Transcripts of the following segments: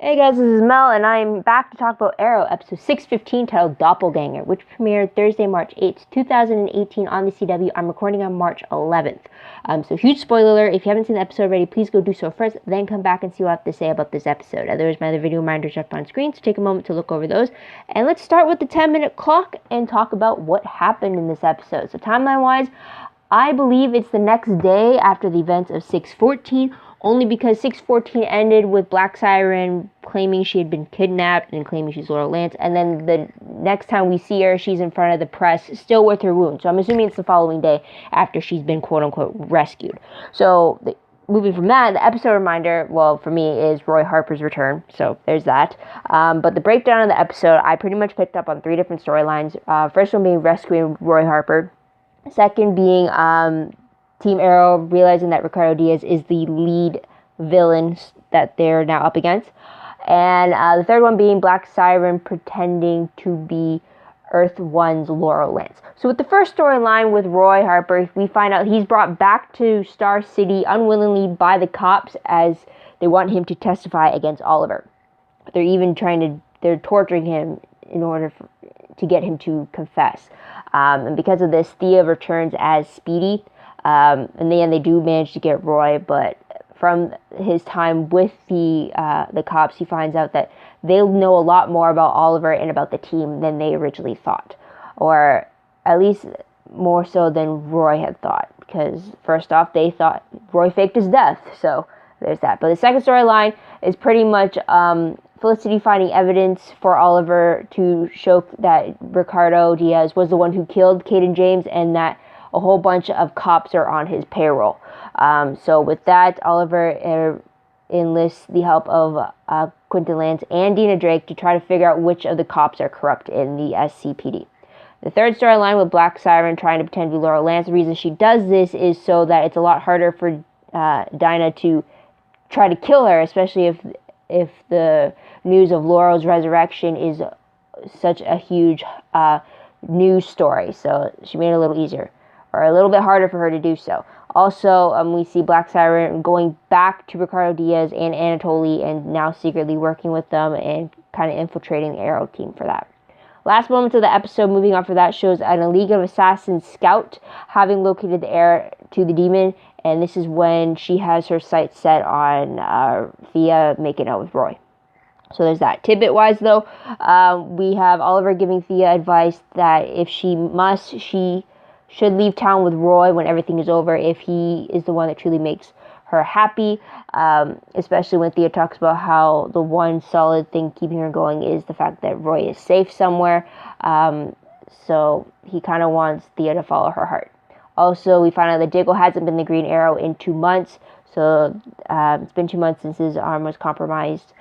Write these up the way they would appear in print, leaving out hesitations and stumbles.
Hey guys, this is Mel, and I'm back to talk about Arrow, episode 615, titled Doppelgänger, which premiered Thursday, March 8th, 2018 on the CW. I'm recording on March 11th. So huge spoiler alert. If you haven't seen the episode already, please go do so first, then come back and see what I have to say about this episode. Otherwise, my other video reminders are up on screen, so take a moment to look over those. And let's start with the 10-minute clock and talk about what happened in this episode. So timeline-wise, I believe it's the next day after the events of 614, only because 614 ended with Black Siren claiming she had been kidnapped and claiming she's Laurel Lance, and then the next time we see her, she's in front of the press, still with her wound. So I'm assuming it's the following day after she's been quote-unquote rescued. So moving from that, the episode reminder, well, for me, is Roy Harper's return. So there's that. But the breakdown of the episode, I pretty much picked up on 3 different storylines. First one being rescuing Roy Harper. Second being Team Arrow realizing that Ricardo Diaz is the lead villain that they're now up against. And the third one being Black Siren pretending to be Earth One's Laurel Lance. So with the first storyline with Roy Harper, we find out he's brought back to Star City unwillingly by the cops as they want him to testify against Oliver. They're even they're torturing him in order to get him to confess. And because of this, Thea returns as Speedy. In the end, they do manage to get Roy, but from his time with the cops, he finds out that they'll know a lot more about Oliver and about the team than they originally thought, or at least more so than Roy had thought, because first off, they thought Roy faked his death, so there's that. But the second storyline is pretty much Felicity finding evidence for Oliver to show that Ricardo Diaz was the one who killed Kate and James, and that a whole bunch of cops are on his payroll. So with that, Oliver enlists the help of Quentin Lance and Dina Drake to try to figure out which of the cops are corrupt in the SCPD. The third storyline with Black Siren trying to pretend to be Laurel Lance. The reason she does this is so that it's a lot harder for Dinah to try to kill her, especially if the news of Laurel's resurrection is such a huge news story. So she made it a little easier, or a little bit harder for her to do so. Also, we see Black Siren going back to Ricardo Diaz and Anatoly and now secretly working with them and kind of infiltrating the Arrow team for that. Last moments of the episode, moving on for that, shows a League of Assassins scout having located the heir to the demon, and this is when she has her sights set on Thea making out with Roy. So there's that. Tidbit-wise, though, we have Oliver giving Thea advice that if she should leave town with Roy when everything is over, if he is the one that truly makes her happy, especially when Thea talks about how the one solid thing keeping her going is the fact that Roy is safe somewhere. So he kind of wants Thea to follow her heart. Also, we find out that Diggle hasn't been the Green Arrow in 2 months, so it's been 2 months since his arm was compromised,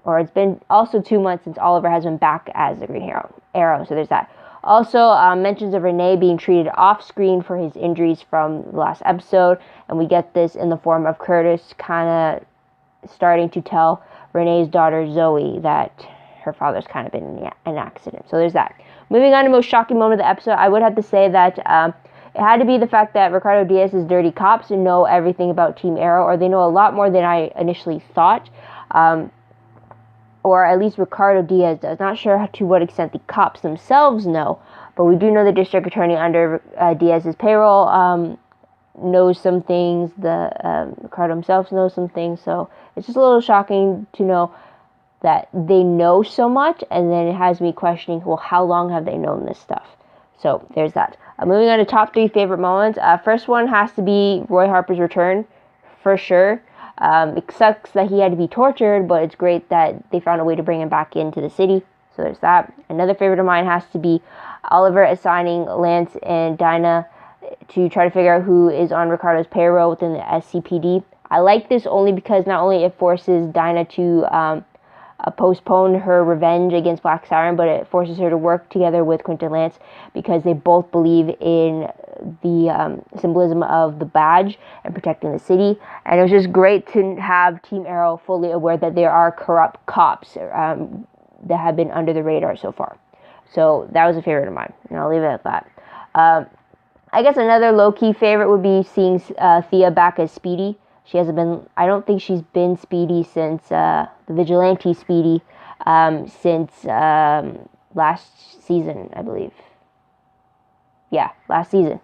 or it's been also 2 months since Oliver has been back as the Green Arrow, so there's that. Also, mentions of Renee being treated off-screen for his injuries from the last episode, and we get this in the form of Curtis kind of starting to tell Renee's daughter Zoe that her father's kind of been in an accident. So there's that. Moving on to the most shocking moment of the episode, I would have to say that it had to be the fact that Ricardo Diaz's dirty cops know everything about Team Arrow, or they know a lot more than I initially thought. Or at least Ricardo Diaz does. Not sure to what extent the cops themselves know, but we do know the district attorney under Diaz's payroll knows some things. Ricardo himself knows some things, so it's just a little shocking to know that they know so much, and then it has me questioning, well, how long have they known this stuff? So there's that. Moving on to top 3 favorite moments. First one has to be Roy Harper's return, for sure. It sucks that he had to be tortured, but it's great that they found a way to bring him back into the city. So there's that. Another favorite of mine has to be Oliver assigning Lance and Dinah to try to figure out who is on Ricardo's payroll within the SCPD. I like this only because not only it forces Dinah to postpone her revenge against Black Siren, but it forces her to work together with Quentin Lance because they both believe in the symbolism of the badge and protecting the city. And it was just great to have Team Arrow fully aware that there are corrupt cops that have been under the radar so far. So that was a favorite of mine, and I'll leave it at that. I guess another low-key favorite would be seeing Thea back as Speedy. She hasn't been, I don't think she's been Speedy since, the Vigilante Speedy, since, last season, I believe. Yeah, last season.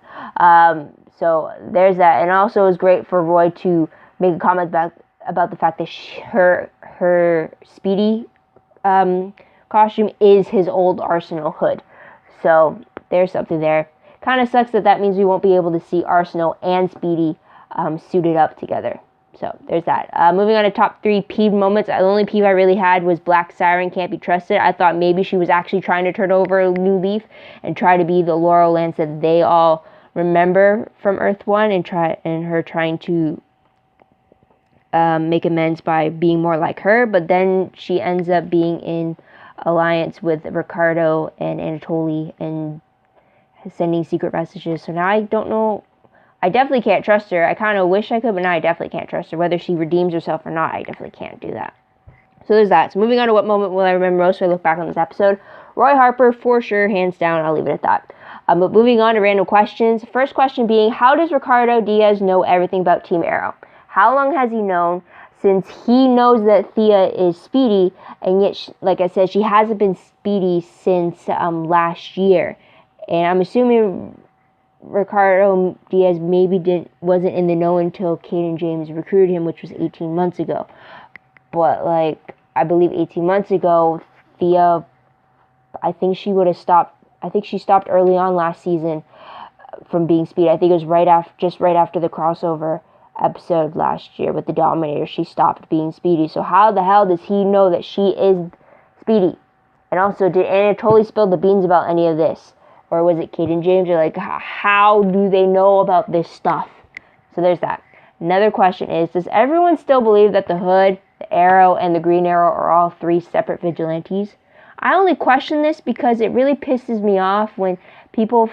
So there's that. And also it was great for Roy to make a comment about the fact that her Speedy, costume is his old Arsenal hood. So there's something there. Kind of sucks that means we won't be able to see Arsenal and Speedy suited up together. So there's that. Moving on to top 3 peeve moments. The only peeve I really had was Black Siren can't be trusted. I thought maybe she was actually trying to turn over a new leaf and try to be the Laurel Lance that they all remember from Earth 1, and her trying to make amends by being more like her. But then she ends up being in alliance with Ricardo and Anatoly and sending secret messages. So now I don't know. I definitely can't trust her. I kind of wish I could, but now I definitely can't trust her. Whether she redeems herself or not, I definitely can't do that. So there's that. So moving on to what moment will I remember most when I look back on this episode. Roy Harper, for sure, hands down. I'll leave it at that. But moving on to random questions. First question being, how does Ricardo Diaz know everything about Team Arrow? How long has he known? Since he knows that Thea is Speedy, and yet, like I said, she hasn't been Speedy since last year. And I'm assuming Ricardo Diaz maybe wasn't in the know until Caden James recruited him, which was 18 months ago. But, like, I believe 18 months ago, Thea, I think she would have stopped. I think she stopped early on last season from being Speedy. I think it was just right after the crossover episode last year with the Dominator. She stopped being Speedy. So how the hell does he know that she is Speedy? And also, did Anatoly spill the beans about any of this? Or was it Caden James? Or like, how do they know about this stuff? So there's that. Another question is, does everyone still believe that the Hood, the Arrow, and the Green Arrow are all 3 separate vigilantes? I only question this because it really pisses me off when people,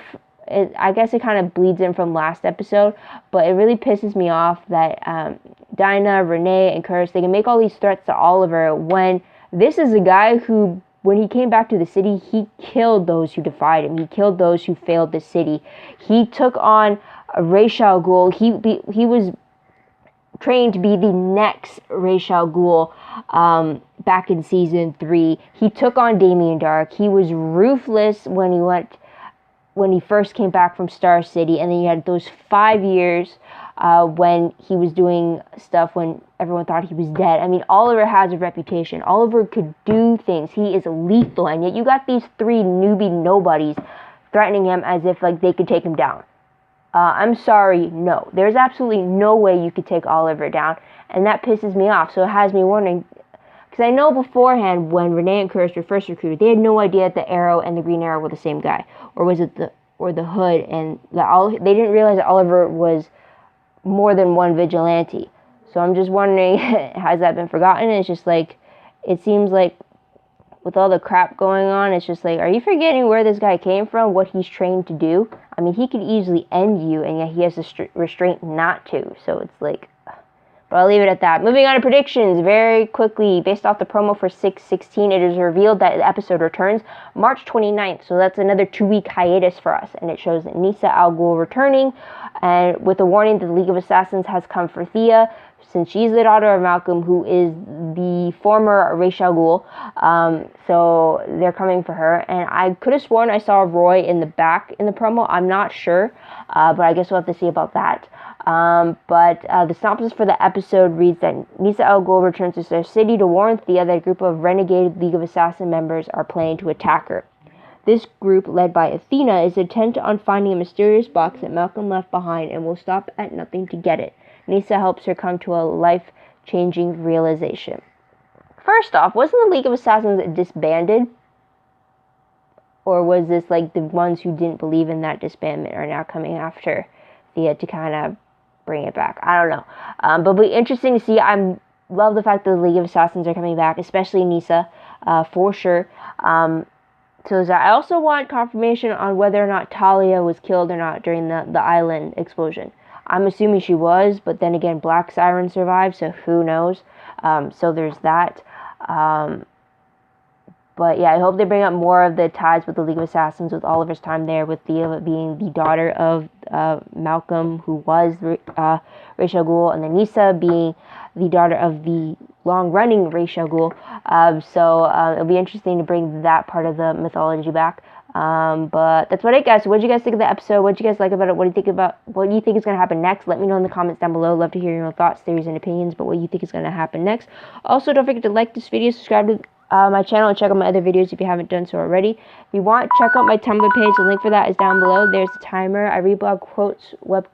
I guess it kind of bleeds in from last episode, but it really pisses me off that Dinah, Renee, and Curtis, they can make all these threats to Oliver when this is a guy who, when he came back to the city, he killed those who defied him. He killed those who failed the city. He took on Ra's al Ghul. He was trained to be the next Ra's al Ghul back in season 3. He took on Damien Dark. He was ruthless when he first came back from Star City, and then you had those 5 years when he was doing stuff when everyone thought he was dead. I mean, Oliver has a reputation. Oliver could do things. He is lethal, and yet you got these 3 newbie nobodies threatening him as if like they could take him down. I'm sorry, no. There's absolutely no way you could take Oliver down, and that pisses me off. So it has me wondering, because I know beforehand when Renee and Curtis were first recruited, they had no idea that the Arrow and the Green Arrow were the same guy, or was it the Hood, and they didn't realize that Oliver was more than one vigilante. So I'm just wondering, has that been forgotten? It's just like, it seems like with all the crap going on, it's just like, are you forgetting where this guy came from, what he's trained to do? I mean, he could easily end you, and yet he has the restraint not to. So it's like, but I'll leave it at that. Moving on to predictions very quickly. Based off the promo for 6/16, it is revealed that the episode returns March 29th. So that's another 2-week hiatus for us. And it shows Nisa Al Ghul returning, and with a warning that the League of Assassins has come for Thea, since she's the daughter of Malcolm, who is the former Ra's al Ghul. So they're coming for her. And I could have sworn I saw Roy in the back in the promo. I'm not sure, but I guess we'll have to see about that. But the synopsis for the episode reads that Nisa Al Ghul returns to Star City to warn Thea that a group of renegade League of Assassin members are planning to attack her. This group, led by Athena, is intent on finding a mysterious box that Malcolm left behind and will stop at nothing to get it. Nisa helps her come to a life-changing realization. First off, wasn't the League of Assassins disbanded? Or was this like the ones who didn't believe in that disbandment are now coming after Thea to kind of bring it back? I don't know. But it'll be interesting to see. I love the fact that the League of Assassins are coming back, especially Nisa, for sure. So I also want confirmation on whether or not Talia was killed or not during the island explosion. I'm assuming she was, but then again, Black Siren survived, so who knows? So there's that. But But yeah, I hope they bring up more of the ties with the League of Assassins, with Oliver's time there, with Thea being the daughter of Malcolm, who was Ra's al Ghul, and then Nisa being the daughter of the long-running Ra's al Ghul. So it'll be interesting to bring that part of the mythology back. But that's what it, guys. So what did you guys think of the episode? What did you guys like about it? What do you think is going to happen next? Let me know in the comments down below. Love to hear your own thoughts, theories, and opinions, but what you think is going to happen next. Also, don't forget to like this video, subscribe to my channel, and check out my other videos if you haven't done so already. If you want, check out my Tumblr page. The link for that is down below. There's the timer. I reblog quotes, web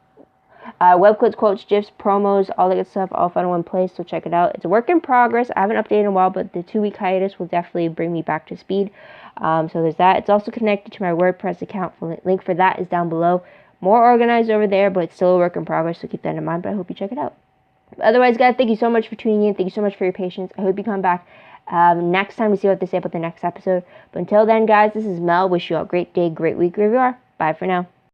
quotes, GIFs, promos, all that good stuff, all found in one place, so check it out. It's a work in progress. I haven't updated in a while, but the 2-week hiatus will definitely bring me back to speed. So there's that. It's also connected to my WordPress account. The link for that is down below. More organized over there, but it's still a work in progress, so keep that in mind, but I hope you check it out. Otherwise, guys, thank you so much for tuning in. Thank you so much for your patience. I hope you come back next time to see what they say about the next episode. But until then, guys, this is Mel. Wish you all a great day, great week, wherever you are. Bye for now.